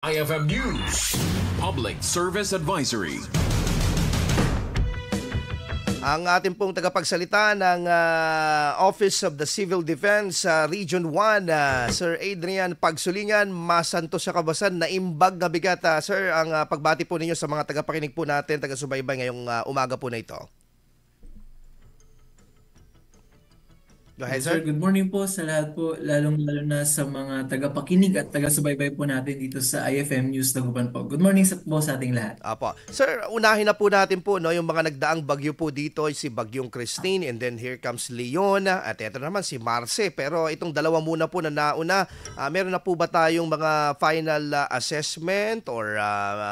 IFM News Public Service Advisory. Ang ating pong tagapagsalita ng Office of the Civil Defense Region 1, Sir Adrian Pagsulingan, masanto sa kabasan, naimbag na bigat. Sir, ang pagbati po ninyo sa mga tagapakinig po natin, taga-subaybay ngayong umaga po na ito. Go ahead, sir. Good morning po sa lahat po, lalong-lalo na sa mga tagapakinig at taga-subaybay po natin dito sa IFM News Dagupan po. Good morning po sa ating lahat. Apo. Sir, unahin na po natin po yung mga nagdaang bagyo po dito, si Bagyong Christine, and then here comes Leon, at ito naman si Marce. Pero itong dalawa muna po na nauna, meron na po ba tayong mga final assessment or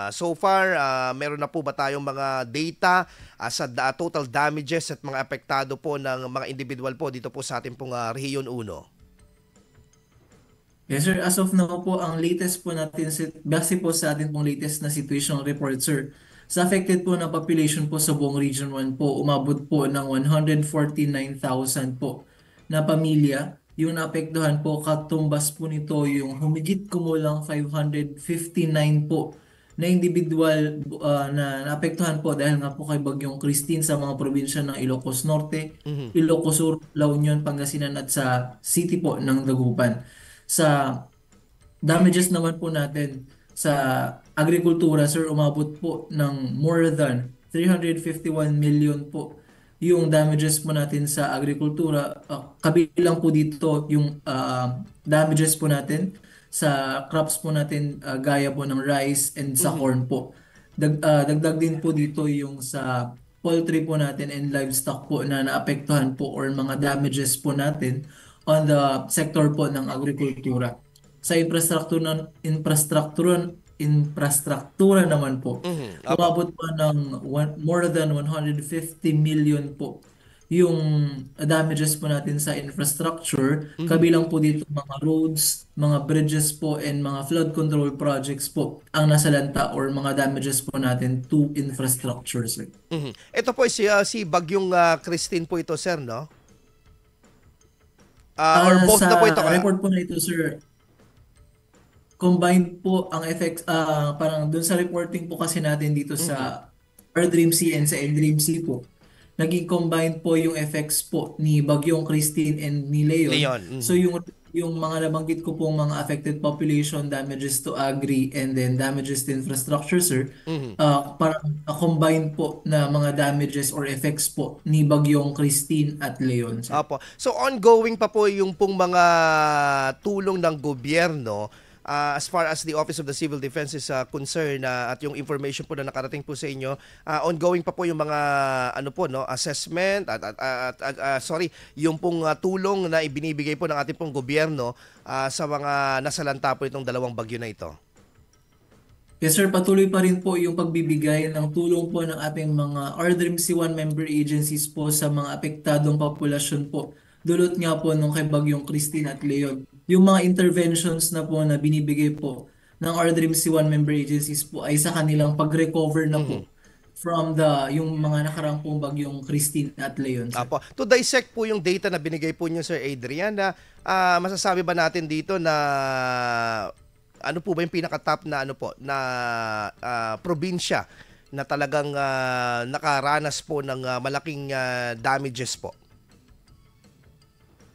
so far, meron na po ba tayong mga data sa total damages at mga apektado po ng mga individual po dito po sa ating pong Rehiyon 1? Yes sir, as of now po, ang latest po natin, base po sa ating pong latest na situational report sir, sa affected po na population po sa buong Region 1 po, umabot po ng 149,000 po na pamilya. Yung naapektuhan po, katumbas po nito yung humigit kumulang 559 po na individual na naapektuhan po dahil nga po kay Bagyong Christine sa mga probinsya ng Ilocos Norte, Ilocos Sur, La Union, Pangasinan at sa city po ng Dagupan. Sa damages naman po natin sa agrikultura, sir, umabot po ng more than 351 million po yung damages po natin sa agrikultura. Kabilang po dito yung damages po natin sa crops po natin gaya po ng rice and sa corn po. Dagdag din po dito yung sa poultry po natin and livestock po na naapektuhan po or mga damages po natin on the sector po ng agrikultura. Sa infrastruktura naman po, umabot po ng more than 150 million po yung damages po natin sa infrastructure, kabilang po dito mga roads, mga bridges po, and mga flood control projects po ang nasalanta or mga damages po natin to infrastructure, sir. Ito po si Bagyong Christine po ito, sir, no? Or both na po ito? Sa report po na ito, sir, combined po ang effects, parang dun sa reporting po kasi natin dito sa R-Dream C and sa L-Dream C po, naging combined po yung effects po ni Bagyong Christine and ni Leon. So yung mga nabanggit ko pong mga affected population, damages to agri, and then damages to infrastructure, sir, parang combined po na mga damages or effects po ni Bagyong Christine at Leon, sir. Apo. So ongoing pa po yung pong mga tulong ng gobyerno as far as the Office of the Civil Defense is concerned, at yung information po na nakarating po sa inyo, ongoing pa po yung mga assessment yung pong tulong na ibinibigay po ng ating pong gobyerno sa mga nasalanta po itong dalawang bagyo na ito. Yes sir, patuloy pa rin po yung pagbibigay ng tulong po ng ating mga R-Dream C1 member agencies po sa mga apektadong populasyon po. Dulot nga po nung kay Bagyong Christine at Leon. Yung mga interventions na po na binibigay po ng R-Dream C1 member agencies po ay sa kanilang pag-recover na po from yung mga nakarang pong Bagyong Christine at Leon, sir. Apo. To dissect po yung data na binigay po niyo, Sir Adrian, masasabi ba natin dito na ano po ba yung pinaka-top na probinsya na talagang nakaranas po ng malaking damages po?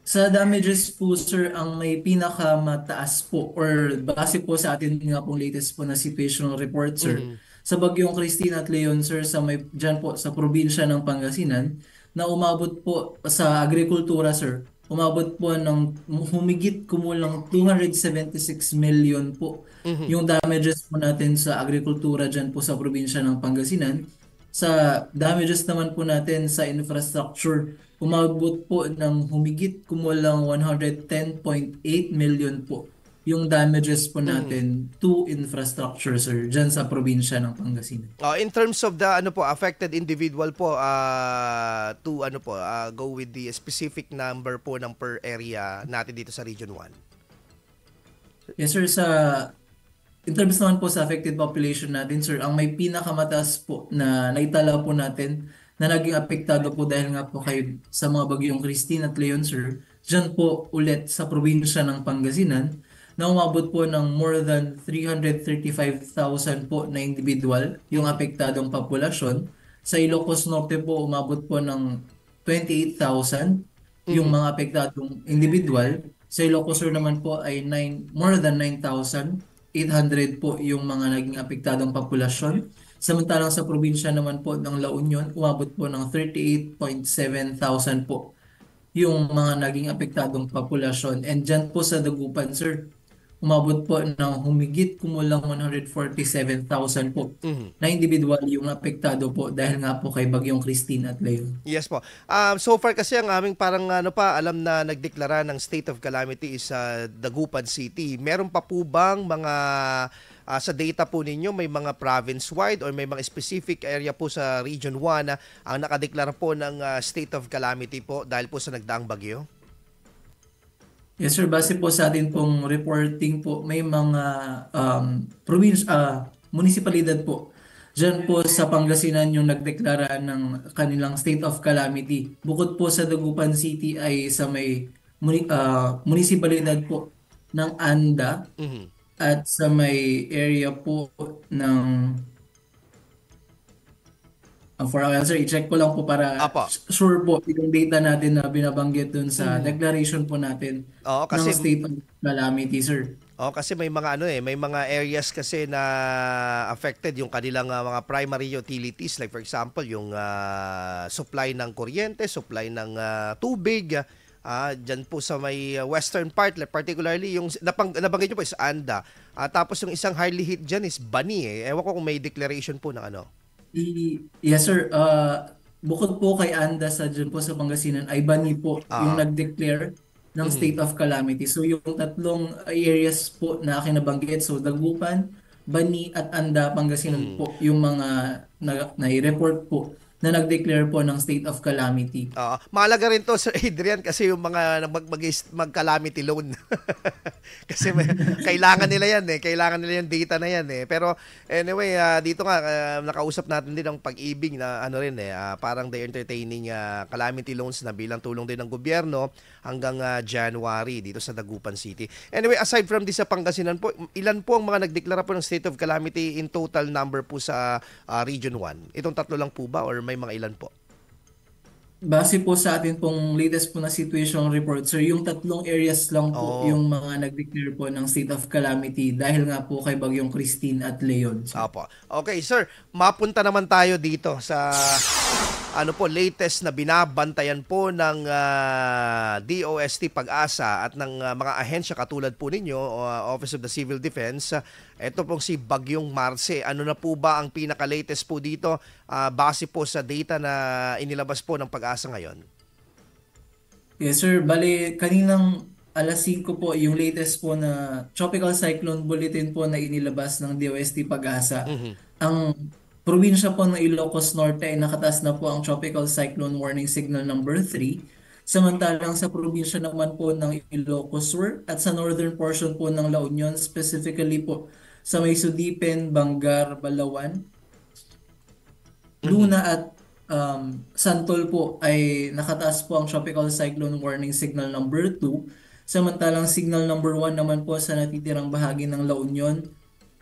Sa damages po, sir, ang may pinakamataas po or base po sa atin nga pong latest po na situational report, sir, sa Bagyong Christine at Leon, sir, dyan po sa probinsya ng Pangasinan, na umabot po sa agrikultura, sir, umabot po ng humigit kumulang 276 million po yung damages po natin sa agrikultura dyan po sa probinsya ng Pangasinan. Sa damages naman po natin sa infrastructure, umabot po ng humigit kumulang 110.8 million po yung damages po natin to infrastructure, sir, dyan sa probinsya ng Pangasinan. In terms of the affected individual po, go with the specific number po ng per area natin dito sa Region 1. Yes sir, in terms naman po sa affected population natin, sir, ang may pinakamataas po na naitala po natin na naging apektado po dahil nga po kayo sa mga Bagyong Christine at Leon, sir, dyan po ulit sa probinsya ng Pangasinan, na umabot po ng more than 335,000 po na individual yung apektadong populasyon. Sa Ilocos Norte po umabot po ng 28,000 yung Mhm. mga apektadong individual. Sa Ilocos Sur naman po ay more than 9,800 po yung mga naging apektadong populasyon. Samantalang sa probinsya naman po ng La Union, umabot po ng 38,700 po yung mga naging apektadong populasyon. And dyan po sa Dagupan, sir, umabot po ng humigit kumulang 147,000 po Mhm. na individual yung apektado po dahil nga po kay Bagyong Christine at Leon. Yes po. So far kasi ang aming parang alam na nagdeklara ng state of calamity is Dagupan City. Meron pa po bang mga sa data po ninyo may mga province-wide or may mga specific area po sa Region 1 na ang nakadeklara po ng state of calamity po dahil po sa nagdaang bagyo? Yes sir, base po sa atin pong reporting po, may mga munisipalidad po. Diyan po sa Pangasinan yung nagdeklara ng kanilang state of calamity. Bukod po sa Dagupan City ay sa may munisipalidad po ng Anda Mhm. at sa may area po ng for our answer, i-check ko lang po para Apo. sure po yung data natin na binabanggit dun sa Mhm. declaration po natin Oo, ng kasi state of calamity, sir. may mga may mga areas kasi na affected yung kanilang mga primary utilities like for example yung supply ng kuryente, supply ng tubig. Dyan po sa may western part, like particularly yung nabanggit nyo po is Anda. Tapos yung isang hardly hit dyan is Bani eh. Ewan ko kung may declaration po ng ano. Yes, sir. Bukod po kay Anda sa dyan po sa Pangasinan, ay Bani po yung Ah. nag-declare ng Mhm. state of calamity. So yung tatlong areas po na aking nabanggit, so Dagupan, Bani at Anda, Pangasinan Mhm. po yung mga na-report po na nag-declare po ng state of calamity. Mahalaga rin to Sir Adrian kasi yung mga mag-calamity loan. Kasi kailangan nila yan eh. Kailangan nila yung data na yan eh. Pero anyway, dito nga nakausap natin din ang Pag-ibig na rin parang they entertaining calamity loans na bilang tulong din ng gobyerno hanggang January dito sa Dagupan City. Anyway, aside from this sa Pangasinan po, ilan po ang mga nagdeklara po ng state of calamity in total number po sa Region 1? Itong tatlo lang po ba or may mga ilan po? Base po sa atin pong latest po na situation report, sir, yung tatlong areas lang po Oo. yung mga nag-declare po ng state of calamity dahil nga po kay Bagyong Christine at Leon, sir. Opo. Okay, sir, mapunta naman tayo dito sa latest na binabantayan po ng DOST Pag-asa at ng mga ahensya katulad po ninyo, Office of the Civil Defense. Ito pong si Bagyong Marce. Ano na po ba ang pinaka-latest po dito base po sa data na inilabas po ng Pag-asa ngayon? Yes, sir. Bali, kaninang alas 5 po yung latest po na Tropical Cyclone Bulletin po na inilabas ng DOST Pag-asa. Mhm. Ang probinsya po ng Ilocos Norte ay nakataas na po ang Tropical Cyclone Warning Signal number 3. Samantalang sa probinsya naman po ng Ilocos Sur at sa northern portion po ng La Union, specifically po sa may Sudipen, Bangar, Balawan, Luna at Santol po ay nakataas po ang Tropical Cyclone Warning Signal number 2. Samantalang Signal number 1 naman po sa natitirang bahagi ng La Union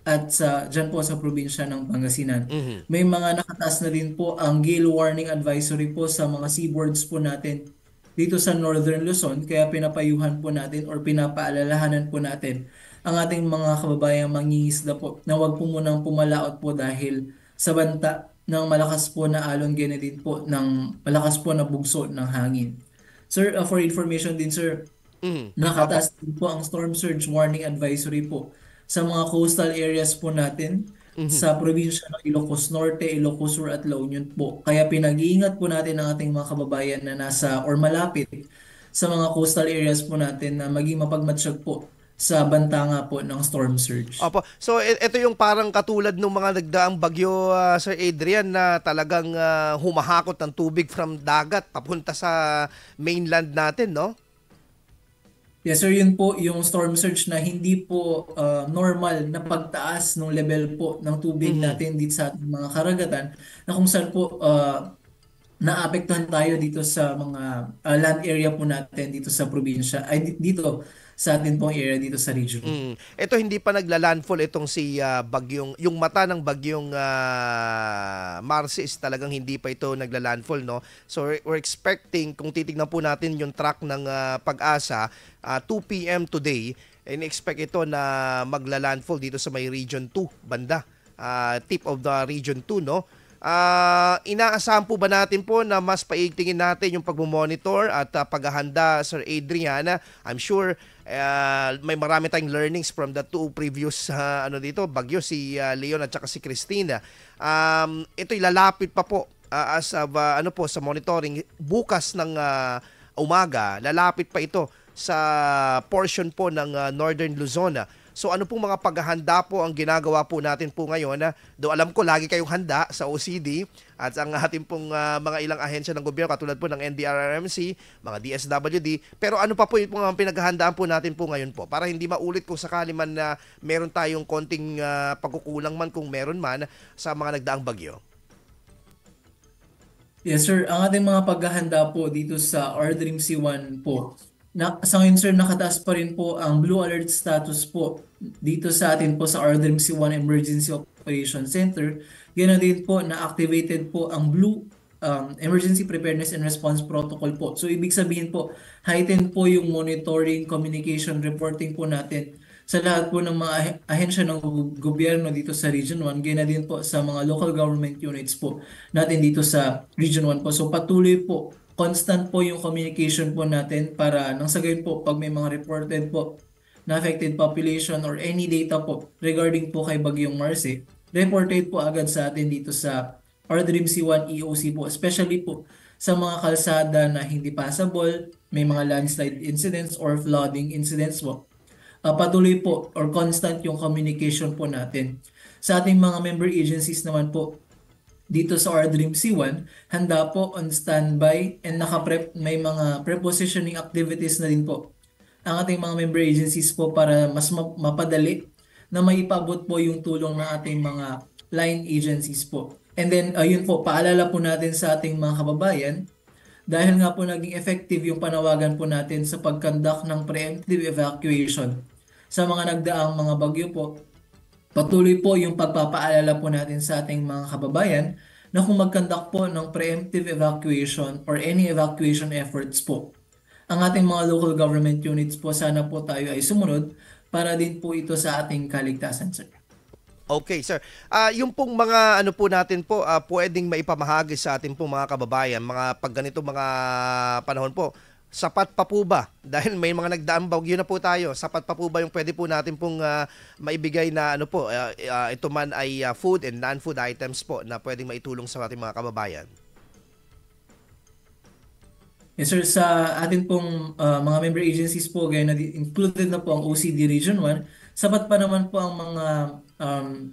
at dyan po sa probinsya ng Pangasinan. Mhm. May mga nakataas na din po ang gale warning advisory po sa mga seaboards po natin dito sa Northern Luzon, kaya pinapayuhan po natin or pinapaalalahanan po natin ang ating mga kababayang mangingisda po na huwag po munang pumalaot po dahil sa banta ng malakas po na alon gani din po ng malakas po na bugso ng hangin. Sir, for information din sir, Mhm. Opo. nakataas din po ang storm surge warning advisory po sa mga coastal areas po natin Mhm. sa probinsya ng Ilocos Norte, Ilocos Sur at La Union po. Kaya pinag-iingat po natin ang ating mga kababayan na nasa or malapit sa mga coastal areas po natin na maging mapagmatsyag po sa banta nga po ng storm surge. Opo. So ito yung parang katulad ng mga nagdaang bagyo Sir Adrian na talagang humahakot ng tubig from dagat papunta sa mainland natin, no? Yes sir, yun po yung storm surge na hindi po normal na pagtaas ng level po ng tubig Mhm. natin dito sa ating mga karagatan na kung saan po naapektuhan tayo dito sa mga land area po natin dito sa probinsya ay dito sa atin pong area dito sa region. Ito hindi pa nagla-landfall itong si bagyong, yung mata ng bagyong Marcy is talagang hindi pa ito nagla-landfall, no? So we're expecting, kung titignan po natin yung track ng Pag-asa, 2 p.m. today, in-expect ito na magla-landfall dito sa may Region 2 banda. Tip of the Region 2, no? Inaasahan po ba natin po na mas paigtingin natin yung pagmomonitor at paghahanda, Sir Adrian? I'm sure may marami tayong learnings from the two previous bagyo, si Leon at saka si Christina. Ito ilalapit pa po as of, sa monitoring bukas ng umaga, lalapit pa ito sa portion po ng Northern Luzon. So ano pong mga paghahanda po ang ginagawa po natin po ngayon? Do alam ko lagi kayong handa sa OCD at ang ating pong mga ilang ahensya ng gobyerno katulad po ng NDRRMC, mga DSWD. Pero ano pa po yung mga pinaghahandaan po natin po ngayon po para hindi maulit kung sakali man na meron tayong konting pagkukulang man kung meron man sa mga nagdaang bagyo? Yes sir, ang ating mga paghahanda po dito sa Ordrim C1 po, sa ngayon sir, nakataas pa rin po ang Blue Alert status po dito sa atin po sa Ordrim C1 Emergency Operation Center. Ganoon din po na activated po ang Blue Emergency Preparedness and Response Protocol po. So ibig sabihin po, heightened po yung monitoring, communication, reporting po natin sa lahat po ng mga ahensya ng gobyerno dito sa Region 1, ganoon din po sa mga local government units po natin dito sa Region 1 po. So patuloy po, constant po yung communication po natin para nang sa gayon po pag may mga reported po na affected population or any data po regarding po kay Bagyong Marcy, reported po agad sa atin dito sa Ordrim C1 EOC po, especially po sa mga kalsada na hindi passable, may mga landslide incidents or flooding incidents po. Patuloy po or constant yung communication po natin. Sa ating mga member agencies naman po, dito sa Ordrim C1, handa po on standby and may mga prepositioning activities na din po ang ating mga member agencies po para mas mapadali na maipabot po yung tulong ng ating mga line agencies po. And then, yun po, paalala po natin sa ating mga kababayan, dahil nga po naging effective yung panawagan po natin sa pagkandak ng preemptive evacuation sa mga nagdaang mga bagyo po, patuloy po yung pagpapaalala po natin sa ating mga kababayan na kung magkandak po ng preemptive evacuation or any evacuation efforts po, ang ating mga local government units po, sana po tayo ay sumunod para din po ito sa ating kaligtasan, sir. Okay, sir. Yung pong mga po natin po, pwedeng maipamahagi sa ating pong mga kababayan, mga pag ganito mga panahon po, sapat pa po ba? Dahil may mga nagdaang bagyo na po tayo. Sapat pa po ba yung pwede po natin pong maibigay na ito man ay food and non-food items po na pwedeng maitulong sa ating mga kababayan? Yes sir, sa ating pong mga member agencies po, gaya na included na po ang OCD Region 1, sapat pa naman po ang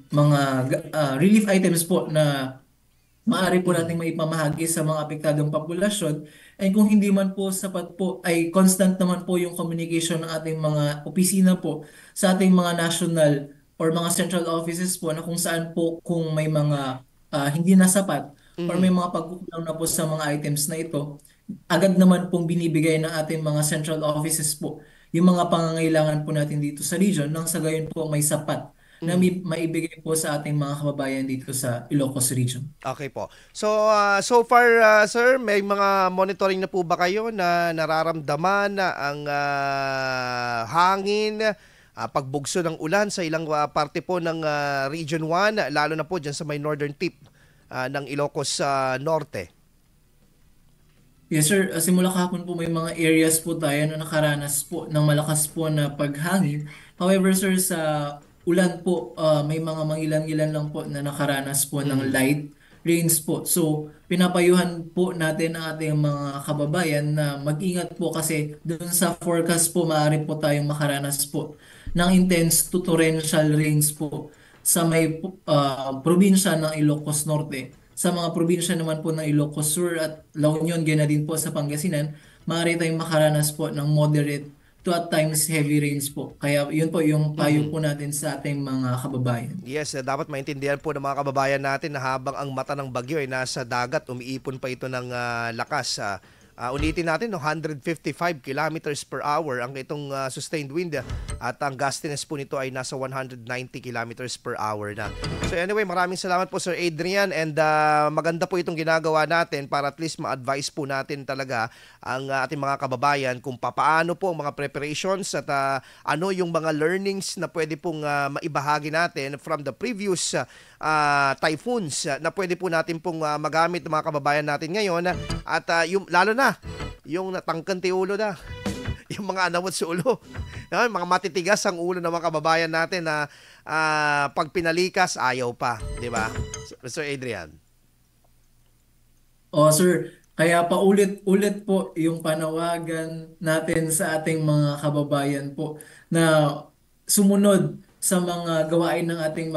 mga relief items po na maaari po nating maipamahagi sa mga apektadong populasyon. And kung hindi man po sapat po, ay constant naman po yung communication ng ating mga opisina po sa ating mga national or mga central offices po na kung saan po kung may mga hindi na sapat or may mga pagkukulang na po sa mga items na ito, agad naman pong binibigay ng ating mga central offices po yung mga pangangailangan po natin dito sa region nang sa gayon po may sapat na maibigay po sa ating mga kababayan dito sa Ilocos Region. Okay po. So, so far, sir, may mga monitoring na po ba kayo na nararamdaman na ang hangin, pagbugso ng ulan sa ilang parte po ng Region 1, lalo na po dyan sa may northern tip ng Ilocos Norte? Yes sir, simula kahapon po may mga areas po tayo na nakaranas po ng malakas po na paghangin. However sir, sa ulan po, may mga mangilan-ilan lang po na nakaranas po ng light rains po. So, pinapayuhan po natin ang ating mga kababayan na mag-ingat po kasi doon sa forecast po, maaari po tayong makaranas po ng intense to torrential rains po sa may probinsya ng Ilocos Norte. Sa mga probinsya naman po ng Ilocos Sur at La Union, gana din po sa Pangasinan, maaari tayong makaranas po ng moderate to at times heavy rains po. Kaya yun po yung payo po natin sa ating mga kababayan. Yes, dapat maintindihan po ng mga kababayan natin na habang ang mata ng bagyo ay nasa dagat, umiipon pa ito ng lakas. Ulitin natin, no, 155 kilometers per hour ang itong sustained wind at ang gustiness po nito ay nasa 190 kilometers per hour na. So anyway, maraming salamat po Sir Adrian, and maganda po itong ginagawa natin para at least ma-advise po natin talaga ang ating mga kababayan kung papaano po ang mga preparations at ano yung mga learnings na pwede pong maibahagi natin from the previous typhoons na pwede po natin pong magamit ng mga kababayan natin ngayon, at yung, lalo na yung natangkanti ulo na, yung mga anamot sa ulo, mga matitigas ang ulo ng mga kababayan natin na pag pinalikas ayaw pa, di ba? Sir Adrian. Sir, kaya paulit-ulit po yung panawagan natin sa ating mga kababayan po na sumunod sa mga gawain ng ating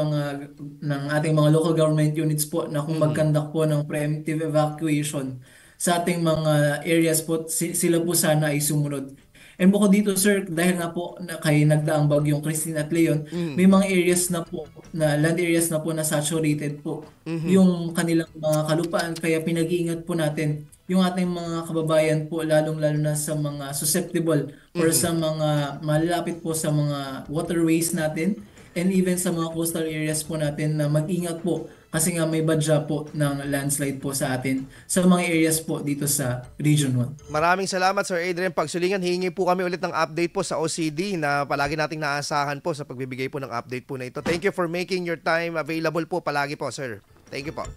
mga local government units po na kung mag-conduct po ng preemptive evacuation sa ating mga areas po, sila po sana ay sumunod. And bukod dito sir, dahil nga po kay nagdaang bagyong Christine at Leon, may mga areas na po, na land areas na po na saturated po yung kanilang mga kalupaan, kaya pinag-iingat po natin yung ating mga kababayan po, lalong-lalo na sa mga susceptible or sa mga malapit po sa mga waterways natin, and even sa mga coastal areas po natin na mag-ingat po kasi nga may badya po ng landslide po sa atin sa mga areas po dito sa Region 1. Maraming salamat Sir Adrian. Pagsulingan, hihingi po kami ulit ng update po sa OCD na palagi nating naasahan po sa pagbibigay po ng update po na ito. Thank you for making your time available po palagi po, sir. Thank you po.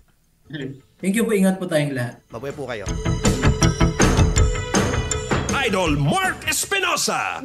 Thank you po. Ingat po tayong lahat. Mabuhay po kayo. Idol Mark Espinosa.